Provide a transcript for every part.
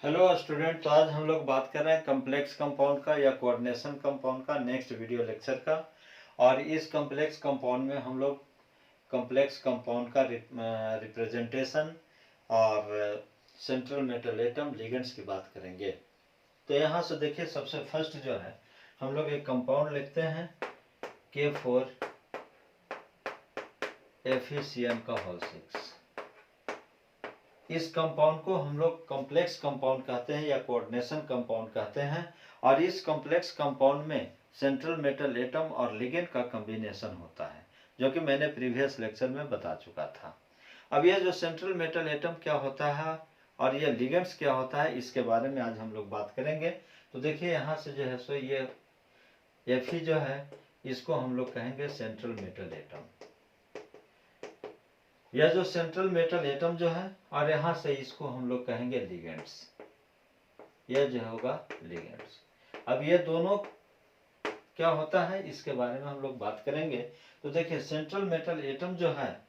Hello student. तो आज हम लोग बात कर रहे हैं कम्प्लेक्स कंपाउंड का या कोऑर्डिनेशन कंपाउंड का नेक्स्ट वीडियो लेक्चर का। और इस कम्प्लेक्स कंपाउंड में हम लोग कम्प्लेक्स कंपाउंड का रिप्रेजेंटेशन और सेंट्रल मेटल एटम लिगेंड्स की बात करेंगे। तो यहाँ से देखिए, सबसे फर्स्ट जो है हम लोग एक कंपाउंड लिखते हैं K4 FeCN का होल 6। इस कंपाउंड को हम लोग कॉम्प्लेक्स कंपाउंड कहते हैं या कोऑर्डिनेशन कंपाउंड कहते हैं। और इस कॉम्प्लेक्स कंपाउंड में सेंट्रल मेटल एटम और लिगेंड का कॉम्बिनेशन होता है, जो कि मैंने प्रीवियस लेक्चर में बता चुका था। अब यह जो सेंट्रल मेटल एटम क्या होता है और यह लिगेंड्स क्या होता है, इसके बारे में आज हम लोग बात करेंगे। तो देखिए, यहाँ से जो है सो ये Fe जो है, इसको हम लोग कहेंगे सेंट्रल मेटल एटम। यह जो सेंट्रल मेटल एटम जो है, और यहाँ से इसको हम लोग कहेंगे लिगेंड्स। यह जो होगा लिगेंड्स। अब ये दोनों क्या होता है, इसके बारे में हम लोग बात करेंगे। तो देखिए, सेंट्रल मेटल एटम जो है,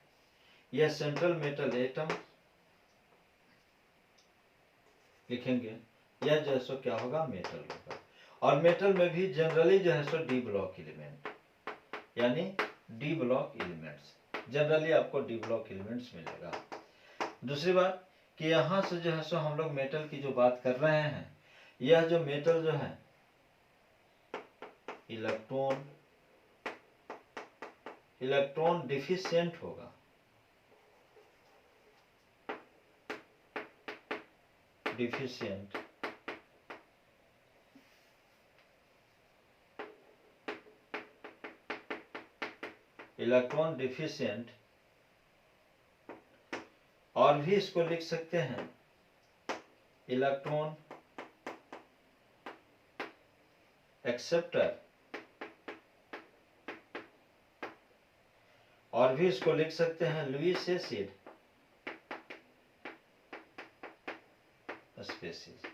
यह सेंट्रल मेटल एटम लिखेंगे, यह जो है सो क्या होगा, मेटल होगा। और मेटल में भी जनरली जो है सो डी ब्लॉक एलिमेंट, यानी डी ब्लॉक एलिमेंट्स, जनरली आपको डी ब्लॉक एलिमेंट्स मिलेगा। दूसरी बात कि यहाँ से जो है सो हम लोग मेटल की जो बात कर रहे हैं, यह जो मेटल जो है इलेक्ट्रॉन डिफिशिएंट होगा। डिफिशिएंट इलेक्ट्रॉन डिफिशिएंट, और भी इसको लिख सकते हैं इलेक्ट्रॉन एक्सेप्टर, और भी इसको लिख सकते हैं लुईस एसिड स्पीशीज।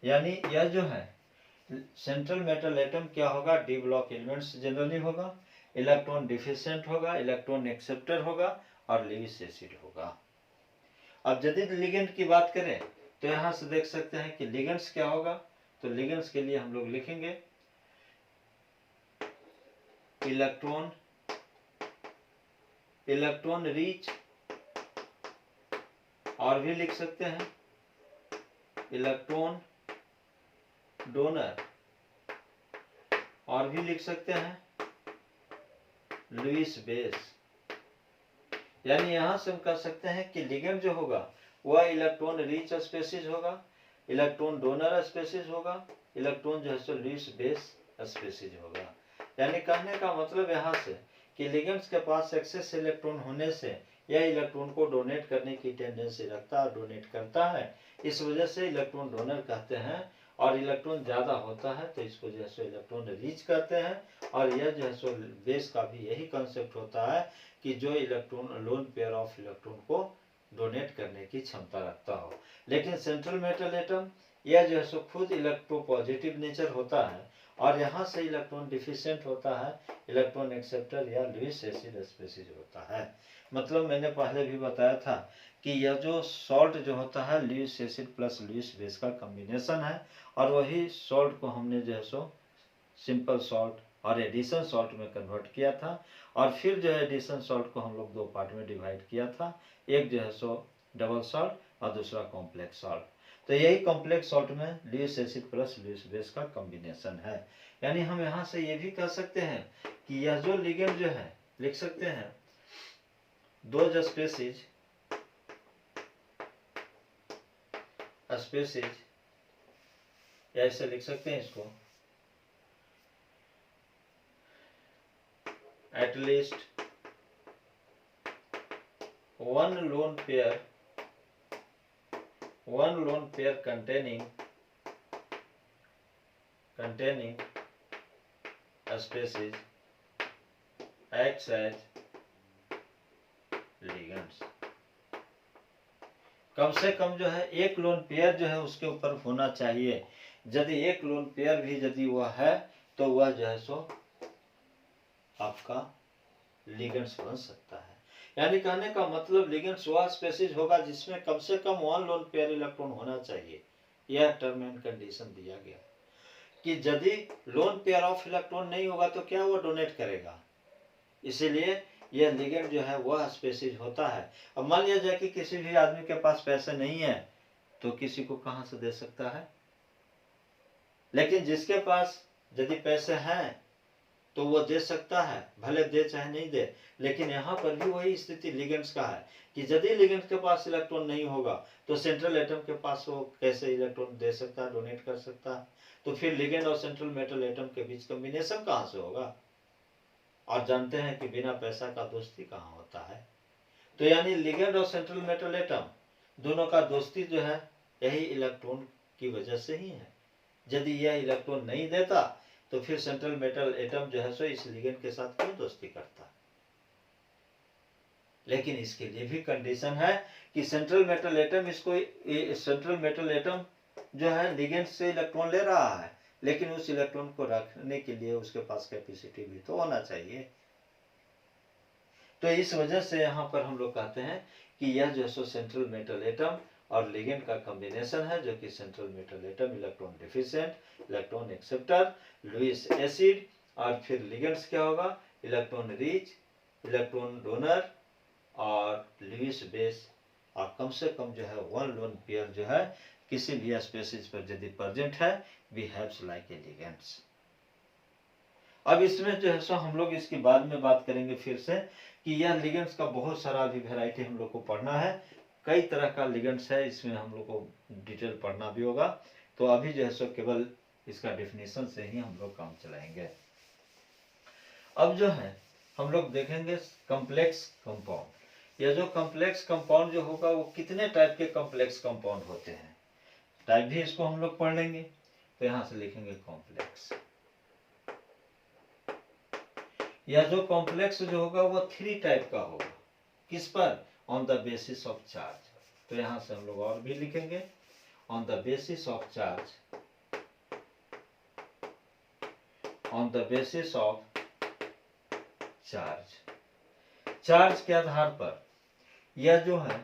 यानी यह जो है सेंट्रल मेटल एटम क्या होगा, डी ब्लॉक एलिमेंट्स जनरली होगा, इलेक्ट्रॉन डिफिशिएंट होगा, इलेक्ट्रॉन एक्सेप्टर होगा और लुईस एसिड होगा। अब यदि लिगेंड की बात करें तो यहां से देख सकते हैं कि लिगेंड्स क्या होगा। तो लिगेंड्स के लिए हम लोग लिखेंगे इलेक्ट्रॉन रिच, और भी लिख सकते हैं इलेक्ट्रॉन डोनर, और भी लिख सकते हैं लुईस बेस। यानी यहां से हम कह सकते हैं कि लिगेंड जो होगा वह इलेक्ट्रॉन रिच स्पीशीज होगा, इलेक्ट्रॉन डोनर स्पीशीज होगा, इलेक्ट्रॉन जो है सो लुईस बेस स्पीशीज होगा। यानी कहने का मतलब यहाँ से कि लिगेंड्स के पास एक्सेस इलेक्ट्रॉन होने से यह इलेक्ट्रॉन को डोनेट करने की टेंडेंसी रखता है, डोनेट करता है। इस वजह से इलेक्ट्रॉन डोनर कहते हैं। और इलेक्ट्रॉन ज्यादा होता है तो इसको जो है सो इलेक्ट्रॉन रिच कहते हैं। और यह जो है सो बेस का भी यही कॉन्सेप्ट होता है कि जो electron lone pair of electron को डोनेट करने की क्षमता रखता हो। लेकिन सेंट्रल मेटल एटम यह जो है सो खुद इलेक्ट्रोपॉजिटिव नेचर होता है, और यहाँ से इलेक्ट्रॉन डिफिशिएंट होता है, इलेक्ट्रॉन एक्सेप्टर या लुईस एसिड स्पीशीज होता है। मतलब मैंने पहले भी बताया था कि यह जो सॉल्ट जो होता है Lewis acid plus Lewis base का कॉम्बिनेशन है। और वही सॉल्ट को हमने जो है सो सिंपल सॉल्ट और एडिशन सॉल्ट में कन्वर्ट किया था। और फिर जो है एडिशन सॉल्ट को हम लोग दो पार्ट में डिवाइड किया था, एक जो है सो डबल सॉल्ट और दूसरा कॉम्प्लेक्स सॉल्ट। तो यही कॉम्प्लेक्स सॉल्ट में Lewis acid plus Lewis base का कॉम्बिनेशन है। यानी हम यहाँ से ये भी कह सकते हैं कि यह जो लिगेंड जो है, लिख सकते हैं दो स्पीशीज ऐसे लिख सकते हैं इसको, at least one lone pair containing a species acts as ligands। कम से कम जो है एक लोन पेयर जो है उसके ऊपर होना चाहिए। यदि एक लोन पेयर भी यदि वह है तो वह जो है सो आपका लिगेंड्स बन सकता है। यानी कहने का मतलब लिगेंड्स वह स्पेसीज होगा जिसमें कम से कम 1 लोन पेयर इलेक्ट्रॉन होना चाहिए। यह टर्म एंड कंडीशन दिया गया कि यदि लोन पेयर ऑफ इलेक्ट्रॉन नहीं होगा तो क्या वो डोनेट करेगा। इसीलिए यह लिगेंड जो है वह स्पेसीज होता है। अब मान लिया जाए कि किसी भी आदमी के पास पैसे नहीं है तो किसी को कहां से दे सकता है, लेकिन जिसके पास यदि पैसे हैं तो वो दे सकता है, भले दे चाहे नहीं दे। लेकिन यहाँ पर भी वही स्थिति लिगेंड्स का है कि यदि लिगेंड के पास इलेक्ट्रॉन नहीं होगा तो सेंट्रल एटम के पास वो कैसे इलेक्ट्रॉन दे सकता है, डोनेट कर सकता है। तो फिर लिगेंड और सेंट्रल मेटल एटम के बीच कॉम्बिनेशन कहाँ से होगा। और जानते हैं कि बिना पैसा का दोस्ती कहाँ होता है। तो यानी लिगेंड और सेंट्रल मेटल एटम दोनों का दोस्ती जो है यही इलेक्ट्रॉन की वजह से ही है। यदि यह इलेक्ट्रॉन नहीं देता तो फिर सेंट्रल मेटल एटम जो है सो इस लिगेंड के साथ क्यों दोस्ती करता। लेकिन इसके लिए भी कंडीशन है कि central metal atom central metal atom जो है लिगेंड से इलेक्ट्रॉन ले रहा है, लेकिन उस इलेक्ट्रॉन को रखने के लिए उसके पास कैपेसिटी भी तो होना चाहिए। तो इस वजह से यहाँ पर हम लोग कहते हैं कि यह जो है सेंट्रल मेटल एटम और लिगेंड का कॉम्बिनेशन है, जो कि central metal atom electron deficient, electron acceptor, Lewis acid, और फिर लिगेंड्स क्या होगा, इलेक्ट्रॉन रिच, इलेक्ट्रॉन डोनर और लुईस बेस। और कम से कम जो है 1 लोन पेयर जो है किसी भी स्पेसीज पर यदि प्रेजेंट है, बिहेव्स लाइक ए लिगेंड्स। अब इसमें जो है सो हम लोग इसकी बाद में बात करेंगे फिर से कि यह लिगेंड्स का बहुत सारा अभी वैरायटी हम लोग को पढ़ना है। कई तरह का लिगेंड्स है, इसमें हम लोग को डिटेल पढ़ना भी होगा। तो अभी जो है सो केवल इसका डेफिनेशन से ही हम लोग काम चलाएंगे। अब जो है हम लोग देखेंगे कॉम्प्लेक्स कंपाउंड। यह जो कॉम्प्लेक्स कंपाउंड जो होगा वो कितने टाइप के कॉम्प्लेक्स कंपाउंड होते हैं, टाइप भी इसको हम लोग पढ़ लेंगे। तो यहाँ से लिखेंगे कॉम्प्लेक्स। या जो कॉम्प्लेक्स जो होगा वो 3 टाइप का होगा। किस पर, on the basis of charge. तो यहां से हम लोग और भी लिखेंगे on the basis of charge, on the basis of charge. Charge के आधार पर यह जो है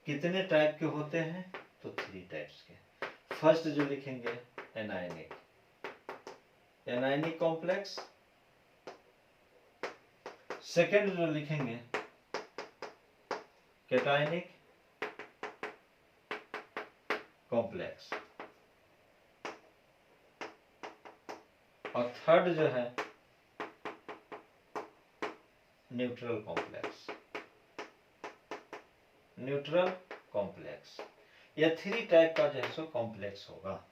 कितने टाइप के होते हैं, तो 3 टाइप्स के। फर्स्ट जो लिखेंगे एनायनिक, एनायनिक कॉम्प्लेक्स। सेकेंड जो लिखेंगे कैटायनिक कॉम्प्लेक्स। और थर्ड जो है न्यूट्रल कॉम्प्लेक्स, न्यूट्रल कॉम्प्लेक्स। यह 3 टाइप का जो है सो कॉम्प्लेक्स होगा,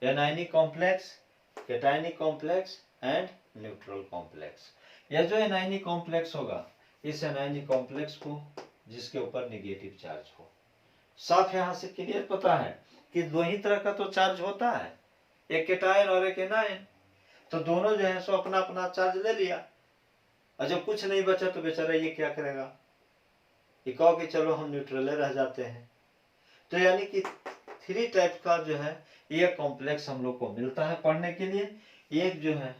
anionic complex, cationic complex and neutral complex. यह जो एनायनिक कॉम्प्लेक्स होगा, इस एनायनिक कॉम्प्लेक्स को जिसके ऊपर नेगेटिव चार्ज हो। साफ यहां से क्लियर पता है कि 2 ही तरह का तो चार्ज होता है, एक कैटायन और एक एनायन। तो दोनों जो है सो अपना अपना चार्ज ले लिया, और जब कुछ नहीं बचा तो बेचारा ये क्या करेगा, ये कहो कि चलो हम न्यूट्रल रह जाते हैं। तो यानी कि 3 टाइप का जो है ये कॉम्प्लेक्स हम लोग को मिलता है पढ़ने के लिए। एक जो है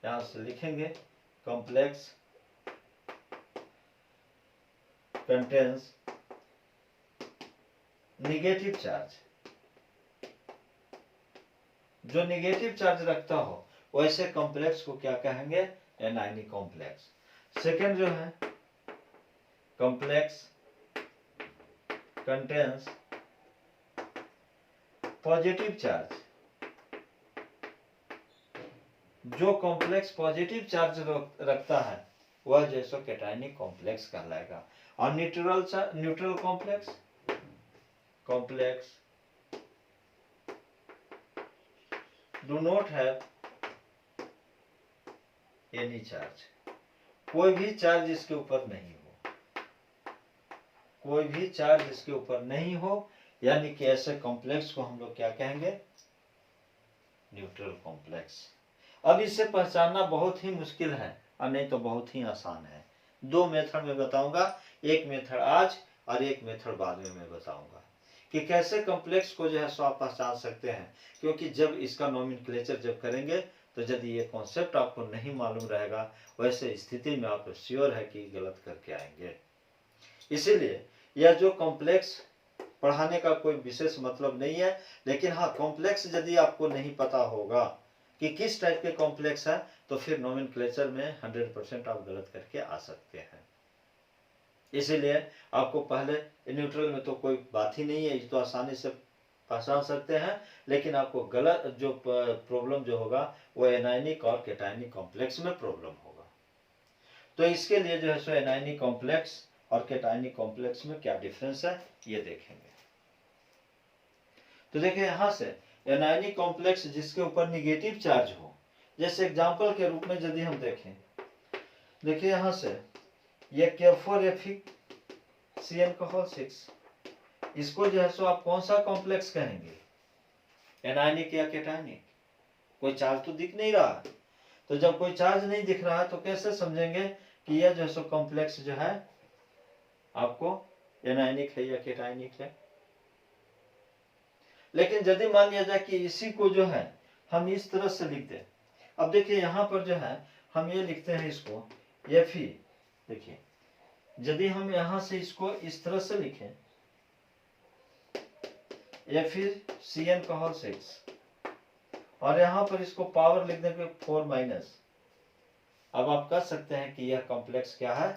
यहां से लिखेंगे कॉम्प्लेक्स कंटेन्स नेगेटिव चार्ज, जो नेगेटिव चार्ज रखता हो वैसे कॉम्प्लेक्स को क्या कहेंगे, एनायनिक कॉम्प्लेक्स। सेकेंड जो है कॉम्प्लेक्स कंटेन्स पॉजिटिव चार्ज, जो कॉम्प्लेक्स पॉजिटिव चार्ज रखता है वह जैसो कैटायनिक कॉम्प्लेक्स कहलाएगा। और neutral complex, complex do not have any charge, कोई भी चार्ज इसके ऊपर नहीं हो, कोई भी चार्ज इसके ऊपर नहीं हो, यानी कि ऐसे कॉम्प्लेक्स को हम लोग क्या कहेंगे, न्यूट्रल कॉम्प्लेक्स। अब इसे पहचानना बहुत ही मुश्किल है और नहीं तो बहुत ही आसान है। 2 मेथड में बताऊंगा, एक मेथड आज और एक मेथड बाद में मैं बताऊंगा कि कैसे कॉम्प्लेक्स को जो है सो आप पहचान सकते हैं। क्योंकि जब इसका नोमेनक्लेचर जब करेंगे तो यदि ये कॉन्सेप्ट आपको नहीं मालूम रहेगा, वैसे स्थिति में आप श्योर है कि गलत करके आएंगे। इसीलिए यह जो कॉम्प्लेक्स पढ़ाने का कोई विशेष मतलब नहीं है, लेकिन हाँ कॉम्प्लेक्स यदि आपको नहीं पता होगा कि किस टाइप के कॉम्प्लेक्स है, तो फिर नोमेनक्लेचर में 100% आप गलत करके आ सकते हैं। इसीलिए आपको पहले न्यूट्रल में तो कोई बात ही नहीं है, ये तो आसानी से पहचान सकते हैं, लेकिन आपको गलत जो प्रॉब्लम जो होगा वो एनायनिक और कैटायनिक कॉम्प्लेक्स में प्रॉब्लम होगा। तो इसके लिए जो है सो एनायनिक कॉम्प्लेक्स और कैटायनिक कॉम्प्लेक्स में क्या डिफरेंस है ये देखेंगे। तो देखिए यहाँ से एनायनिक कॉम्प्लेक्स जिसके ऊपर निगेटिव चार्ज हो, जैसे एग्जांपल के रूप में यदि हम देखें, देखिए यहाँ से ये K4Fe(CN)6, इसको जो है सो आप कौन सा कॉम्प्लेक्स कहेंगे, एनायनिक या कैटायनिक? कोई चार्ज तो दिख नहीं रहा, तो जब कोई चार्ज नहीं दिख रहा है तो कैसे समझेंगे कि यह जो है सो कॉम्प्लेक्स जो है आपको एनायनिक है या कैटायनिक है? लेकिन यदि मान लिया जाए कि इसी को जो है हम इस तरह से लिख दें, अब देखिए यहाँ पर जो है हम ये लिखते हैं इसको Fe, देखिए यदि हम यहाँ से इसको इस तरह से लिखें FeCN(6) और यहाँ पर इसको पावर लिख देंगे 4-, अब आप कह सकते हैं कि यह कॉम्प्लेक्स क्या है,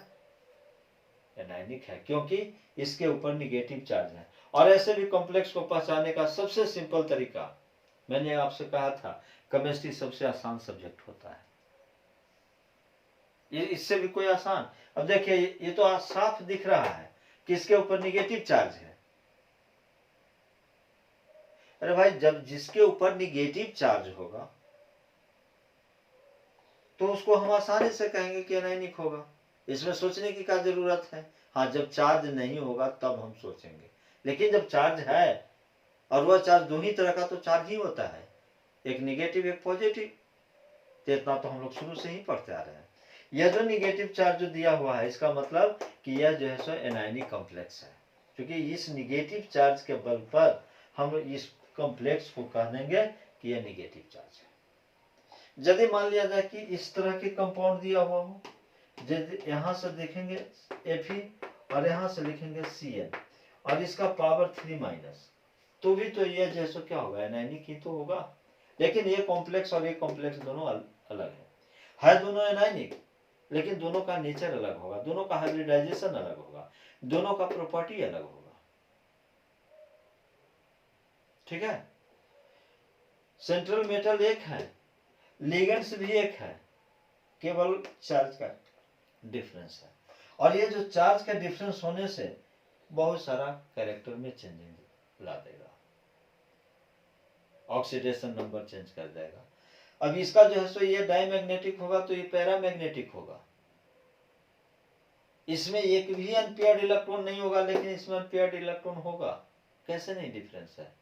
एनायनिक है, क्योंकि इसके ऊपर निगेटिव चार्ज है। और ऐसे भी कॉम्प्लेक्स को पहचानने का सबसे सिंपल तरीका, मैंने आपसे कहा था केमिस्ट्री सबसे आसान सब्जेक्ट होता है, ये इससे भी कोई आसान। अब देखिए ये तो साफ दिख रहा है कि इसके ऊपर निगेटिव चार्ज है। अरे भाई जब जिसके ऊपर निगेटिव चार्ज होगा तो उसको हम आसानी से कहेंगे कि एनायनिक होगा, इसमें सोचने की क्या जरूरत है। हाँ जब चार्ज नहीं होगा तब हम सोचेंगे, लेकिन जब चार्ज है, और वह चार्ज दो ही तरह का तो चार्ज ही होता है, एक निगेटिव एक पॉजिटिव, तो इतना तो हम लोग शुरू से ही पढ़ते आ रहे हैं। यह जो निगेटिव चार्ज जो दिया हुआ है इसका मतलब कि यह जो है सो एनायनिक कॉम्प्लेक्स है, क्योंकि इस निगेटिव चार्ज के बल पर हम इस कॉम्प्लेक्स को कह देंगे कि यह निगेटिव चार्ज है। यदि मान लिया जाए कि इस तरह के कंपाउंड दिया हुआ हो, यदि यहाँ से देखेंगे Fe और यहाँ से लिखेंगे Cn और इसका पावर 3-, तो भी तो यह जैसे क्या होगा, एनायनिक ही तो होगा। लेकिन ये कॉम्प्लेक्स और ये कॉम्प्लेक्स दोनों अलग है दोनों एनायनिक, लेकिन दोनों का नेचर अलग होगा, दोनों का हाइब्रिडाइजेशन अलग होगा, दोनों का प्रॉपर्टी अलग होगा। ठीक है, सेंट्रल मेटल एक है, लिगेंड्स भी एक है, केवल चार्ज का डिफरेंस है। और ये जो चार्ज का डिफरेंस होने से बहुत सारा कैरेक्टर में चेंजिंग ला देगा, ऑक्सीडेशन नंबर चेंज कर देगा। अब इसका जो है सो ये डायमैग्नेटिक होगा तो ये पैरामैग्नेटिक होगा, इसमें एक भी अनपेयर्ड इलेक्ट्रॉन नहीं होगा, लेकिन इसमें अनपेयर्ड इलेक्ट्रॉन होगा। कैसे नहीं डिफरेंस है,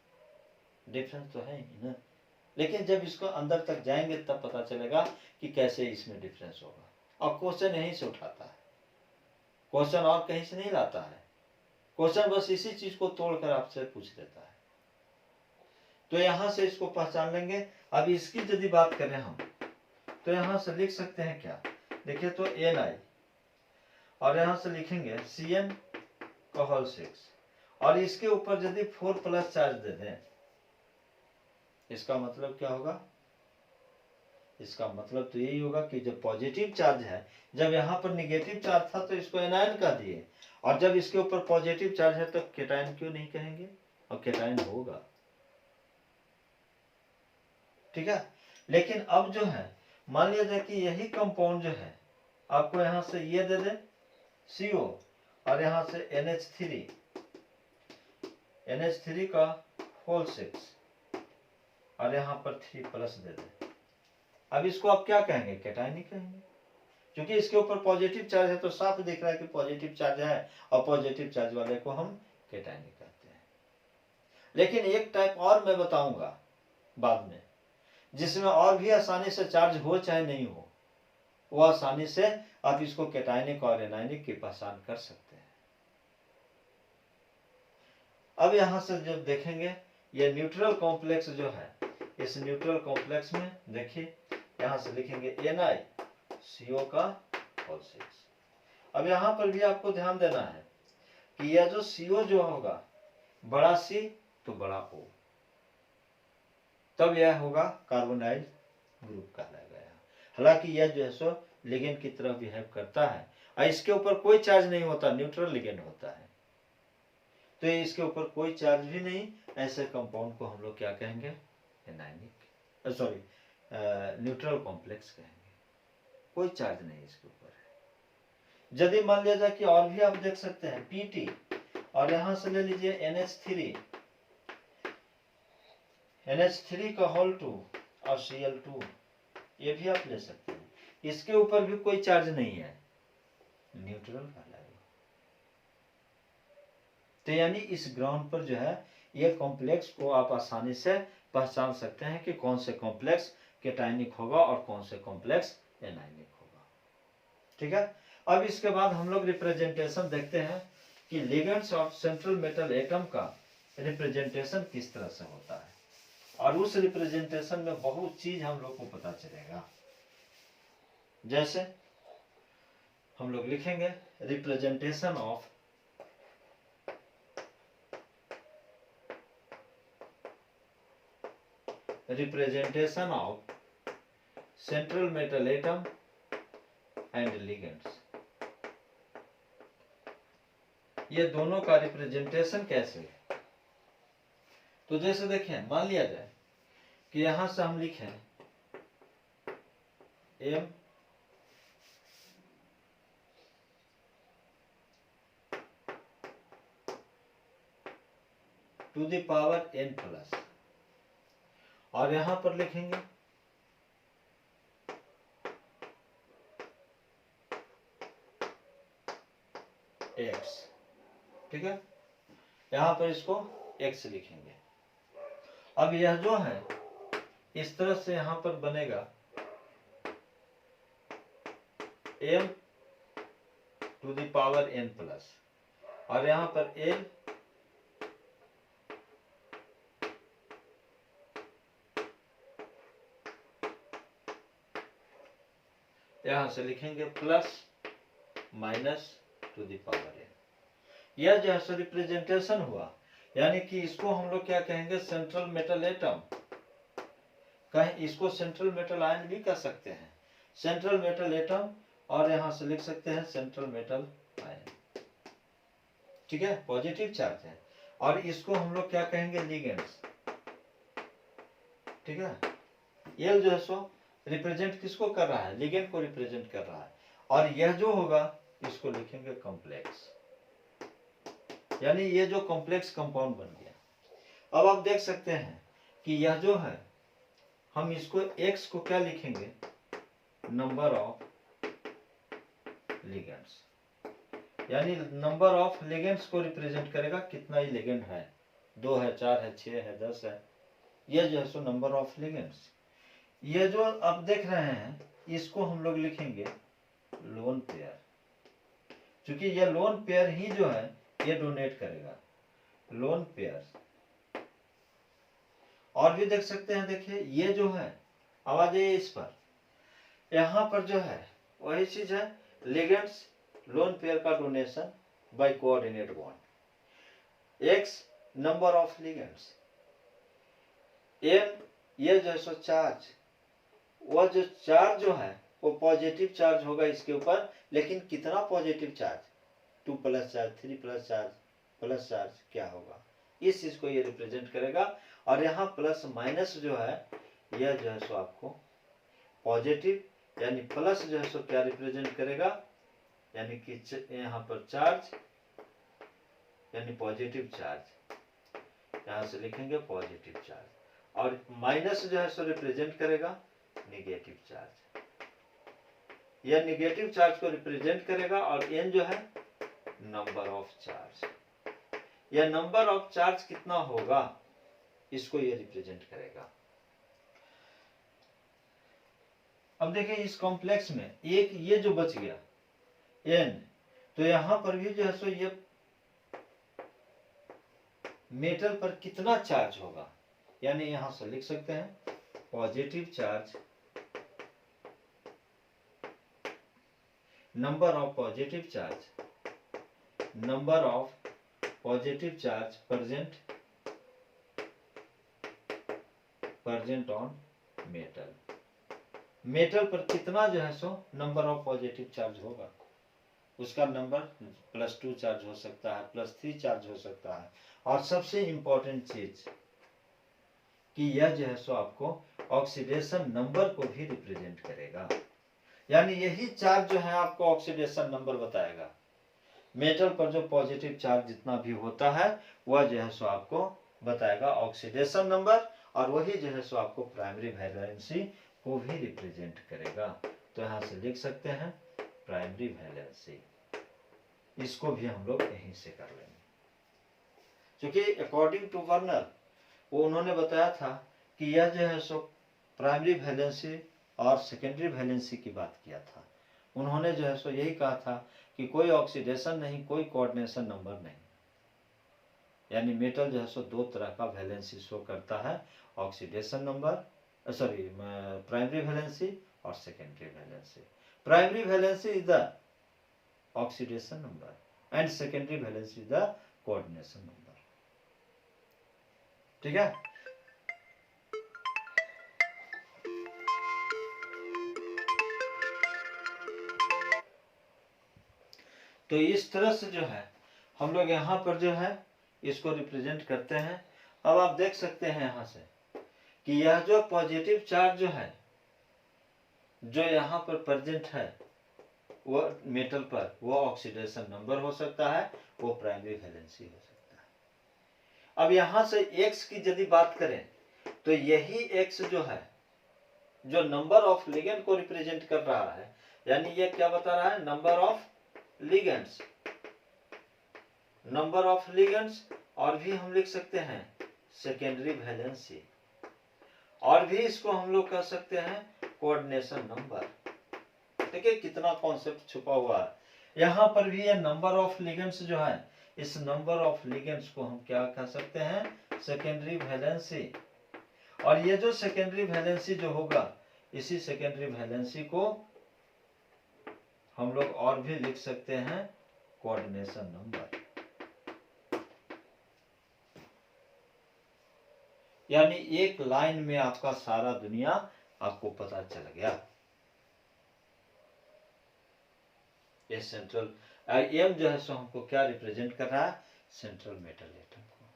डिफरेंस तो है ही ना, लेकिन जब इसको अंदर तक जाएंगे तब पता चलेगा कि कैसे इसमें डिफरेंस होगा। और क्वेश्चन यहीं से उठाता है, क्वेश्चन और कहीं से नहीं लाता है, क्वेश्चन बस इसी चीज को तोड़कर आपसे पूछ देता है। तो यहां से इसको पहचान लेंगे। अब इसकी यदि बात करें हम, तो यहां से लिख सकते हैं क्या, देखिए तो Na और यहां से लिखेंगे CN(6) और इसके ऊपर यदि 4+ चार्ज दे दें, इसका मतलब क्या होगा, इसका मतलब तो यही होगा कि जब पॉजिटिव चार्ज है, जब यहाँ पर निगेटिव चार्ज था तो इसको एनायन कह दिए, और जब इसके ऊपर पॉजिटिव चार्ज है तो कैटायन क्यों नहीं कहेंगे, और कैटायन होगा। ठीक है, लेकिन अब जो है मान लिया जाए कि यही कंपाउंड जो है आपको यहाँ से ये दे दे CO और यहाँ से NH3 का होल 6 और यहाँ पर 3+ दे दे। अब इसको आप क्या कहेंगे, कैटायनिक कहेंगे, क्योंकि इसके ऊपर पॉजिटिव चार्ज है तो साफ दिख रहा है कि पॉजिटिव चार्ज है, और पॉजिटिव चार्ज वाले को हम कैटायनिक कहते हैं। लेकिन एक टाइप और मैं बताऊंगा बाद में, जिसमें और भी आसानी से चार्ज हो चाहे नहीं हो, वो आसानी से आप इसको कैटायनिक और एनायनिक की पहचान कर सकते हैं। अब यहां से जब देखेंगे ये न्यूट्रल कॉम्प्लेक्स जो है, इस न्यूट्रल कॉम्प्लेक्स में देखिए यहाँ से लिखेंगे NiCO का होल 6। अब यहाँ पर भी आपको ध्यान देना है कि यह जो CO जो होगा बड़ा C तो बड़ा O, तब यह होगा कार्बोनाइल ग्रुप कहलाएगा। हालांकि यह जो है सो लिगेंड की तरह बिहेव करता है और इसके ऊपर कोई चार्ज नहीं होता, न्यूट्रल लिगेंड होता है, तो इसके ऊपर कोई चार्ज भी नहीं। ऐसे कंपाउंड को हम लोग क्या कहेंगे? एनायनिक, सॉरी न्यूट्रल कॉम्प्लेक्स कहेंगे, कोई चार्ज नहीं इसके ऊपर है। यदि मान लिया जाए कि और भी आप देख सकते हैं PT, और यहां से ले लीजिए NH3 का होल 2 और Cl2, ये भी आप ले सकते हैं। इसके ऊपर भी कोई चार्ज नहीं है, न्यूट्रल कहलाएगा। तो यानी इस ग्राउंड पर जो है ये कॉम्प्लेक्स को आप आसानी से पहचान सकते हैं कि कौन से कॉम्प्लेक्स कैटायनिक होगा और कौन से कॉम्प्लेक्स एनायनिक होगा। ठीक है। अब इसके बाद हम लोग रिप्रेजेंटेशन देखते हैं कि ligands of central metal atom का रिप्रेजेंटेशन किस तरह से होता है, और उस रिप्रेजेंटेशन में बहुत चीज हम लोग को पता चलेगा। जैसे हम लोग लिखेंगे representation of central metal atom and ligands. ये दोनों का रिप्रेजेंटेशन कैसे है? तो जैसे देखें, मान लिया जाए कि यहां से हम लिखें M to the power n plus, और यहां पर लिखेंगे x। ठीक है, यहां पर इसको x लिखेंगे। अब यह जो है इस तरह से यहां पर बनेगा m to the power n plus, और यहां पर l यहां से लिखेंगे plus minus to the power n। यह जो है रिप्रेजेंटेशन हुआ, यानी कि इसको हम लोग क्या कहेंगे? सेंट्रल मेटल एटम, कहें इसको सेंट्रल मेटल आयन भी कह सकते हैं, सेंट्रल मेटल एटम, और यहां से लिख सकते हैं सेंट्रल मेटल आयन। ठीक है, पॉजिटिव चार्ज है, और इसको हम लोग क्या कहेंगे? लिगेंड्स। ठीक है, ये जो है सो रिप्रेजेंट किसको कर रहा है? लिगेंड को रिप्रेजेंट कर रहा है, और यह जो होगा इसको लिखेंगे कॉम्प्लेक्स, यानी ये जो कॉम्प्लेक्स कंपाउंड बन गया। अब आप देख सकते हैं कि यह जो है हम इसको x को क्या लिखेंगे? नंबर ऑफ लिगेंड्स, यानी नंबर ऑफ लिगेंड्स को रिप्रेजेंट करेगा, कितना ही लिगेंड है, 2 है, 4 है, 6 है, 10 है, यह जो है सो नंबर ऑफ लिगेंड्स। ये जो आप देख रहे हैं इसको हम लोग लिखेंगे लोन पेयर, क्योंकि यह लोन पेयर ही जो है ये डोनेट करेगा, लोन पेयर। और भी देख सकते हैं, देखिए ये जो है, आवाज है इस पर, यहां पर जो है वही चीज है, लिगेंड्स लोन पेयर का donation by coordinate bond, x number of ligands, n ये जो है सो चार्ज, वह जो चार्ज जो है वो पॉजिटिव चार्ज होगा इसके ऊपर, लेकिन कितना positive charge? 2 plus charge, 3 plus charge, plus charge क्या होगा, इस चीज को ये रिप्रेजेंट करेगा। और यहाँ प्लस माइनस जो है यह जो है सो आपको पॉजिटिव, यानी प्लस जो है सो क्या रिप्रेजेंट करेगा? यानी कि यहाँ पर चार्ज, यानी पॉजिटिव चार्ज, यहाँ से लिखेंगे पॉजिटिव चार्ज, और माइनस जो है सो रिप्रेजेंट करेगा नेगेटिव चार्ज, यह नेगेटिव चार्ज को रिप्रेजेंट करेगा। और n जो है नंबर ऑफ चार्ज, यह नंबर ऑफ चार्ज कितना होगा इसको ये रिप्रेजेंट करेगा। अब देखिए इस कॉम्प्लेक्स में एक ये जो बच गया n, तो यहां पर भी जो है सो ये मेटल पर कितना चार्ज होगा, यानी यहां से लिख सकते हैं positive charge number of positive charge present on metal पर कितना जो है so number of positive charge होगा, उसका नंबर +2 चार्ज हो सकता है, +3 चार्ज हो सकता है। और सबसे इंपॉर्टेंट चीज कि यह जो है सो आपको ऑक्सीडेशन नंबर को भी रिप्रेजेंट करेगा, यानी यही चार्ज जो है आपको ऑक्सीडेशन नंबर बताएगा। मेटल पर जो पॉजिटिव चार्ज जितना भी होता है वह जो है सो आपको बताएगा ऑक्सीडेशन नंबर, और वही जो है सो आपको प्राइमरी वैलेंसी को भी रिप्रेजेंट करेगा। तो यहाँ से लिख सकते हैं प्राइमरी वैलेंसी, इसको भी हम लोग यहीं से कर लेंगे, क्योंकि अकॉर्डिंग टू वर्नर वो उन्होंने बताया था कि यह जो है सो प्राइमरी वैलेंसी और सेकेंडरी वैलेंसी की बात किया था। उन्होंने जो है सो यही कहा था कि कोई ऑक्सीडेशन नहीं, कोई कोऑर्डिनेशन नंबर नहीं, यानी मेटल जो है सो दो तरह का वैलेंसी शो करता है, ऑक्सीडेशन नंबर प्राइमरी वैलेंसी और secondary valency. Primary valency is the oxidation number and secondary valency is the coordination number. ठीक है, तो इस तरह से जो है हम लोग यहाँ पर जो है इसको रिप्रेजेंट करते हैं। अब आप देख सकते हैं यहाँ से कि यह जो पॉजिटिव चार्ज जो है जो यहाँ पर प्रेजेंट है वो मेटल पर, वो ऑक्सीडेशन नंबर हो सकता है, वो प्राइमरी वैलेंसी हो सकता है। अब यहाँ से एक्स की यदि बात करें तो यही एक्स जो है जो नंबर ऑफ लिगेंड को रिप्रेजेंट कर रहा है, यानी ये क्या बता रहा है, number of ligands, number of ligands, और भी हम लिख सकते हैं सेकेंडरी वैलेंसी, और भी इसको हम लोग कह सकते हैं कोऑर्डिनेशन नंबर। देखिए कितना कॉन्सेप्ट छुपा हुआ है। यहाँ पर भी ये नंबर ऑफ लिगेंड्स जो है, इस नंबर ऑफ लिगेंड्स को हम क्या कह सकते हैं, सेकेंडरी वैलेंसी। और ये जो सेकेंडरी वैलेंसी जो होगा, इसी सेकेंडरी वैलेंसी को हम लोग और भी लिख सकते हैं कोऑर्डिनेशन नंबर। यानी एक लाइन में आपका सारा दुनिया आपको पता चल गया। ये सेंट्रल एम जो है सो हमको क्या रिप्रेजेंट कर रहा है, सेंट्रल मेटल एटम को।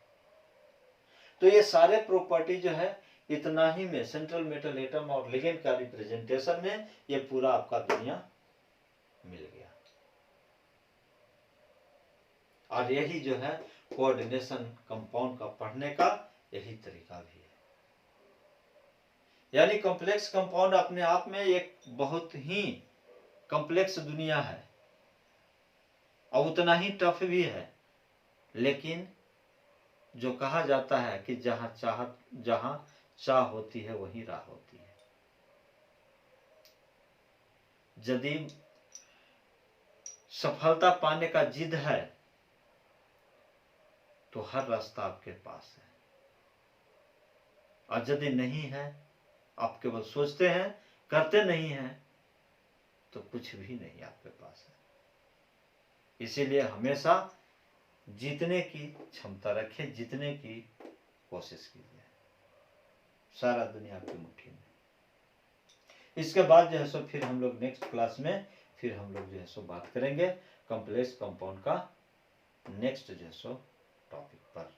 तो ये सारे प्रॉपर्टी जो है इतना ही में सेंट्रल मेटल एटम और लिगेंड का रिप्रेजेंटेशन में ये पूरा आपका दुनिया मिल गया। और यही जो है कोऑर्डिनेशन कंपाउंड का पढ़ने का यही तरीका भी है। यानी कॉम्प्लेक्स कंपाउंड अपने आप में एक बहुत ही कॉम्प्लेक्स दुनिया है और उतना ही टफ भी है, लेकिन जो कहा जाता है कि जहां चाह होती है वहीं राह होती है। यदि सफलता पाने का जिद है तो हर रास्ता आपके पास है, और यदि नहीं है, आप केवल सोचते हैं करते नहीं हैं, तो कुछ भी नहीं आपके पास है। इसीलिए हमेशा जीतने की क्षमता रखें, जीतने की कोशिश कीजिए। सारा दुनिया आपकी मुट्ठी में। इसके बाद जो है सो फिर हम लोग नेक्स्ट क्लास में फिर हम लोग जो है सो बात करेंगे कॉम्प्लेक्स कंपाउंड का नेक्स्ट जो है सो टॉपिक पर।